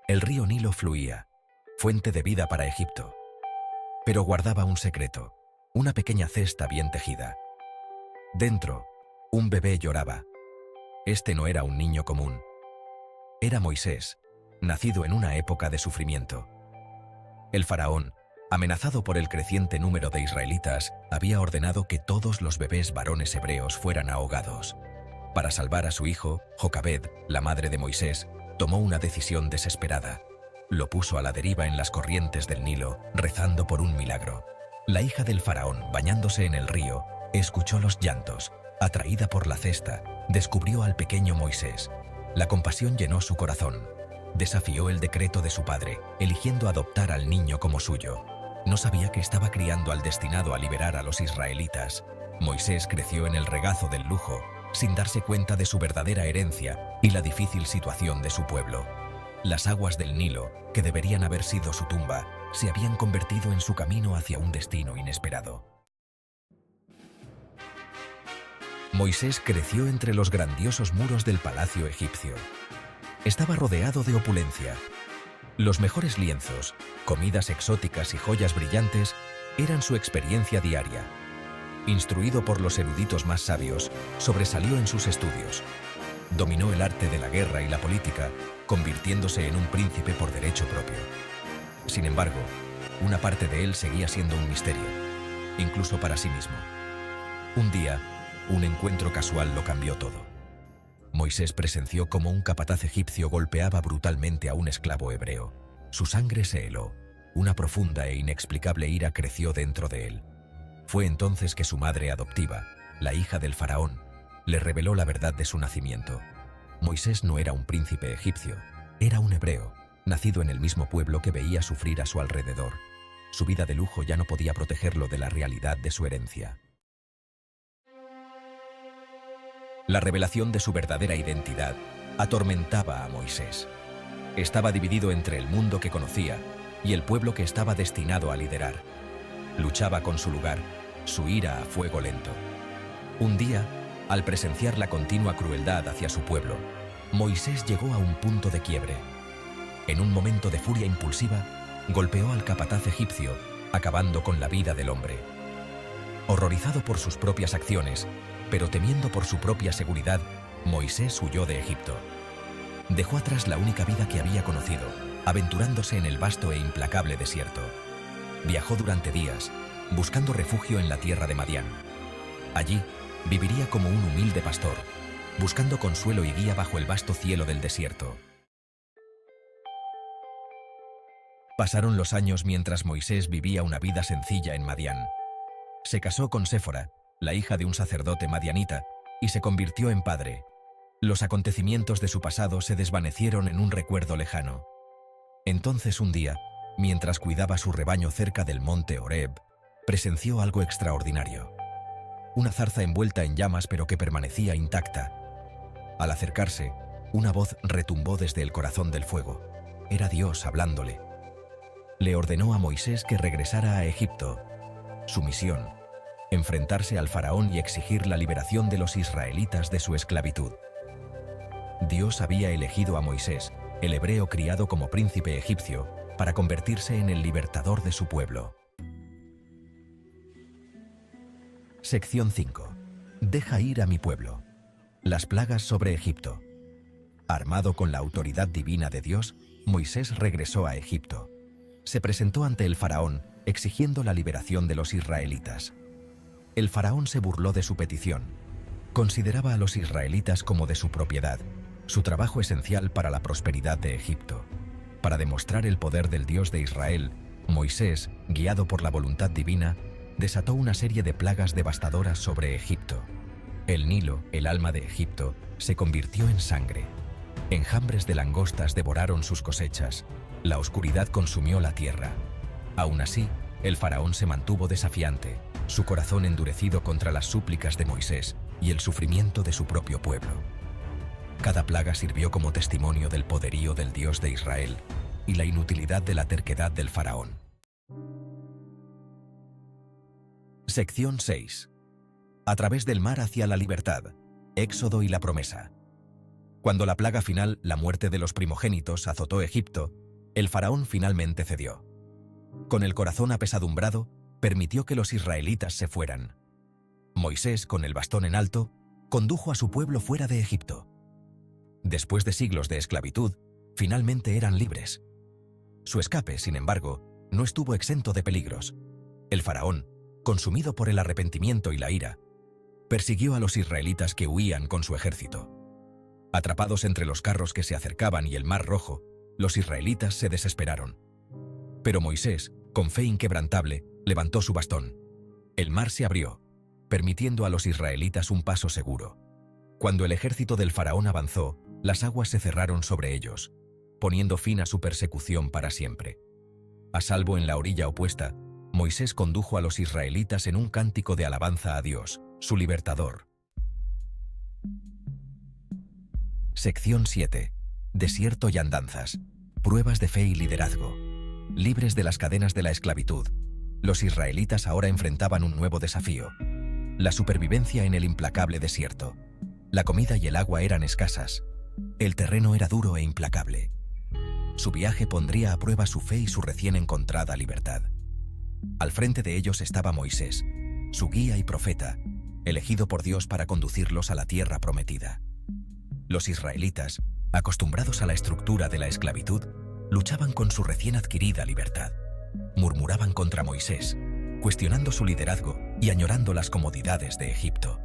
El río Nilo fluía, fuente de vida para Egipto. Pero guardaba un secreto, una pequeña cesta bien tejida. Dentro, un bebé lloraba. Este no era un niño común. Era Moisés, nacido en una época de sufrimiento. El faraón, amenazado por el creciente número de israelitas, había ordenado que todos los bebés varones hebreos fueran ahogados. Para salvar a su hijo, Jocabed, la madre de Moisés, tomó una decisión desesperada. Lo puso a la deriva en las corrientes del Nilo, rezando por un milagro. La hija del faraón, bañándose en el río, escuchó los llantos. Atraída por la cesta, descubrió al pequeño Moisés. La compasión llenó su corazón. Desafió el decreto de su padre, eligiendo adoptar al niño como suyo. No sabía que estaba criando al destinado a liberar a los israelitas. Moisés creció en el regazo del lujo, sin darse cuenta de su verdadera herencia y la difícil situación de su pueblo. Las aguas del Nilo, que deberían haber sido su tumba, se habían convertido en su camino hacia un destino inesperado. Moisés creció entre los grandiosos muros del palacio egipcio. Estaba rodeado de opulencia. Los mejores lienzos, comidas exóticas y joyas brillantes eran su experiencia diaria. Instruido por los eruditos más sabios, sobresalió en sus estudios. Dominó el arte de la guerra y la política, convirtiéndose en un príncipe por derecho propio. Sin embargo, una parte de él seguía siendo un misterio, incluso para sí mismo. Un día, un encuentro casual lo cambió todo. Moisés presenció cómo un capataz egipcio golpeaba brutalmente a un esclavo hebreo. Su sangre se heló. Una profunda e inexplicable ira creció dentro de él. Fue entonces que su madre adoptiva, la hija del faraón, le reveló la verdad de su nacimiento. Moisés no era un príncipe egipcio, era un hebreo, nacido en el mismo pueblo que veía sufrir a su alrededor. Su vida de lujo ya no podía protegerlo de la realidad de su herencia. La revelación de su verdadera identidad atormentaba a Moisés. Estaba dividido entre el mundo que conocía y el pueblo que estaba destinado a liderar. Luchaba con su lugar, su ira a fuego lento. Un día, al presenciar la continua crueldad hacia su pueblo, Moisés llegó a un punto de quiebre. En un momento de furia impulsiva, golpeó al capataz egipcio, acabando con la vida del hombre. Horrorizado por sus propias acciones, pero temiendo por su propia seguridad, Moisés huyó de Egipto. Dejó atrás la única vida que había conocido, aventurándose en el vasto e implacable desierto. Viajó durante días, buscando refugio en la tierra de Madián. Allí, viviría como un humilde pastor, buscando consuelo y guía bajo el vasto cielo del desierto. Pasaron los años mientras Moisés vivía una vida sencilla en Madián. Se casó con Séfora, la hija de un sacerdote madianita, y se convirtió en padre. Los acontecimientos de su pasado se desvanecieron en un recuerdo lejano. Entonces un día, mientras cuidaba su rebaño cerca del monte Horeb, presenció algo extraordinario. Una zarza envuelta en llamas pero que permanecía intacta. Al acercarse, una voz retumbó desde el corazón del fuego. Era Dios hablándole. Le ordenó a Moisés que regresara a Egipto. Su misión: enfrentarse al faraón y exigir la liberación de los israelitas de su esclavitud. Dios había elegido a Moisés, el hebreo criado como príncipe egipcio, para convertirse en el libertador de su pueblo. Sección 5. Deja ir a mi pueblo. Las plagas sobre Egipto. Armado con la autoridad divina de Dios, Moisés regresó a Egipto. Se presentó ante el faraón, exigiendo la liberación de los israelitas. El faraón se burló de su petición. Consideraba a los israelitas como de su propiedad, su trabajo esencial para la prosperidad de Egipto. Para demostrar el poder del Dios de Israel, Moisés, guiado por la voluntad divina, desató una serie de plagas devastadoras sobre Egipto. El Nilo, el alma de Egipto, se convirtió en sangre. Enjambres de langostas devoraron sus cosechas. La oscuridad consumió la tierra. Aún así, el faraón se mantuvo desafiante, su corazón endurecido contra las súplicas de Moisés y el sufrimiento de su propio pueblo. Cada plaga sirvió como testimonio del poderío del Dios de Israel y la inutilidad de la terquedad del faraón. Sección 6. A través del mar hacia la libertad. Éxodo y la promesa. Cuando la plaga final, la muerte de los primogénitos, azotó Egipto, el faraón finalmente cedió. Con el corazón apesadumbrado, permitió que los israelitas se fueran. Moisés, con el bastón en alto, condujo a su pueblo fuera de Egipto. Después de siglos de esclavitud, finalmente eran libres. Su escape, sin embargo, no estuvo exento de peligros. El faraón, consumido por el arrepentimiento y la ira, persiguió a los israelitas que huían con su ejército. Atrapados entre los carros que se acercaban y el Mar Rojo, los israelitas se desesperaron. Pero Moisés, con fe inquebrantable, levantó su bastón. El mar se abrió, permitiendo a los israelitas un paso seguro. Cuando el ejército del faraón avanzó, las aguas se cerraron sobre ellos, poniendo fin a su persecución para siempre. A salvo en la orilla opuesta, Moisés condujo a los israelitas en un cántico de alabanza a Dios, su libertador. Sección 7. Desierto y andanzas. Pruebas de fe y liderazgo. Libres de las cadenas de la esclavitud, los israelitas ahora enfrentaban un nuevo desafío: la supervivencia en el implacable desierto. La comida y el agua eran escasas. El terreno era duro e implacable. Su viaje pondría a prueba su fe y su recién encontrada libertad. Al frente de ellos estaba Moisés, su guía y profeta, elegido por Dios para conducirlos a la tierra prometida. Los israelitas, acostumbrados a la estructura de la esclavitud, luchaban con su recién adquirida libertad. Murmuraban contra Moisés, cuestionando su liderazgo y añorando las comodidades de Egipto.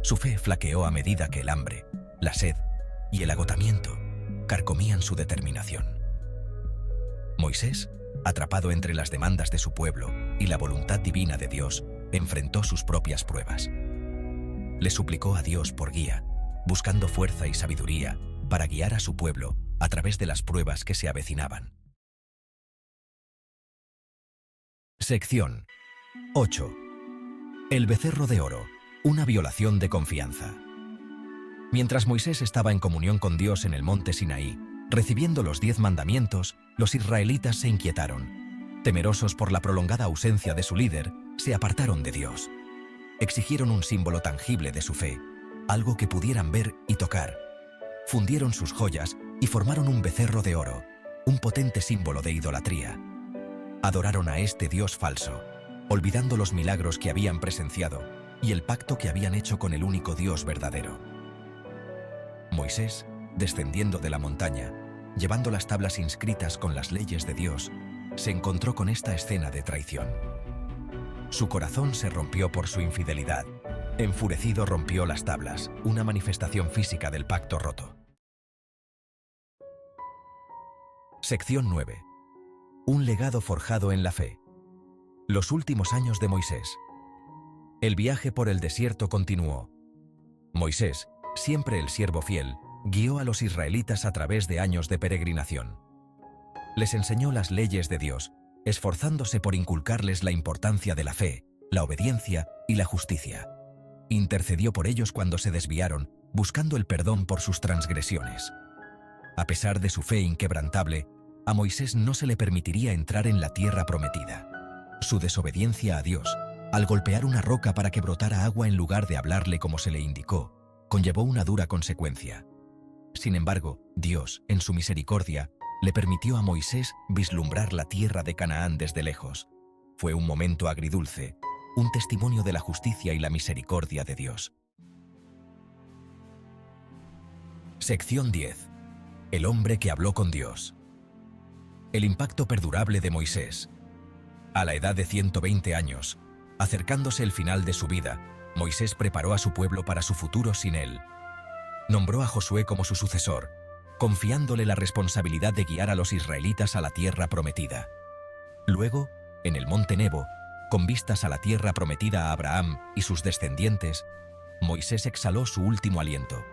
Su fe flaqueó a medida que el hambre, la sed y el agotamiento carcomían su determinación. Moisés, atrapado entre las demandas de su pueblo y la voluntad divina de Dios, enfrentó sus propias pruebas. Le suplicó a Dios por guía, buscando fuerza y sabiduría para guiar a su pueblo a través de las pruebas que se avecinaban. Sección 8. El becerro de oro, una violación de confianza. Mientras Moisés estaba en comunión con Dios en el monte Sinaí, recibiendo los 10 mandamientos, los israelitas se inquietaron. Temerosos por la prolongada ausencia de su líder, se apartaron de Dios. Exigieron un símbolo tangible de su fe, algo que pudieran ver y tocar. Fundieron sus joyas y formaron un becerro de oro, un potente símbolo de idolatría. Adoraron a este Dios falso, olvidando los milagros que habían presenciado y el pacto que habían hecho con el único Dios verdadero. Moisés, descendiendo de la montaña, llevando las tablas inscritas con las leyes de Dios, se encontró con esta escena de traición. Su corazón se rompió por su infidelidad. Enfurecido rompió las tablas, una manifestación física del pacto roto. Sección 9. Un legado forjado en la fe. Los últimos años de Moisés. El viaje por el desierto continuó. Moisés, siempre el siervo fiel, guió a los israelitas a través de años de peregrinación. Les enseñó las leyes de Dios, esforzándose por inculcarles la importancia de la fe, la obediencia y la justicia. Intercedió por ellos cuando se desviaron, buscando el perdón por sus transgresiones. A pesar de su fe inquebrantable, a Moisés no se le permitiría entrar en la tierra prometida. Su desobediencia a Dios, al golpear una roca para que brotara agua en lugar de hablarle como se le indicó, conllevó una dura consecuencia. Sin embargo, Dios, en su misericordia, le permitió a Moisés vislumbrar la tierra de Canaán desde lejos. Fue un momento agridulce, un testimonio de la justicia y la misericordia de Dios. Sección 10. El hombre que habló con Dios. El impacto perdurable de Moisés. A la edad de 120 años, acercándose el final de su vida, Moisés preparó a su pueblo para su futuro sin él. Nombró a Josué como su sucesor, confiándole la responsabilidad de guiar a los israelitas a la tierra prometida. Luego, en el monte Nebo, con vistas a la tierra prometida a Abraham y sus descendientes, Moisés exhaló su último aliento.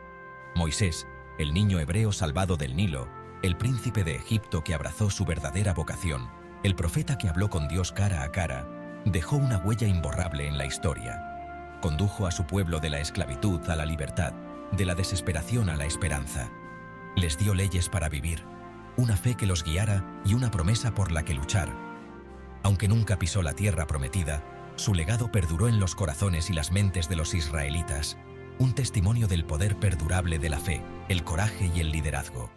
Moisés, el niño hebreo salvado del Nilo, el príncipe de Egipto que abrazó su verdadera vocación, el profeta que habló con Dios cara a cara, dejó una huella imborrable en la historia. Condujo a su pueblo de la esclavitud a la libertad, de la desesperación a la esperanza. Les dio leyes para vivir, una fe que los guiara y una promesa por la que luchar. Aunque nunca pisó la tierra prometida, su legado perduró en los corazones y las mentes de los israelitas. un testimonio del poder perdurable de la fe, el coraje y el liderazgo.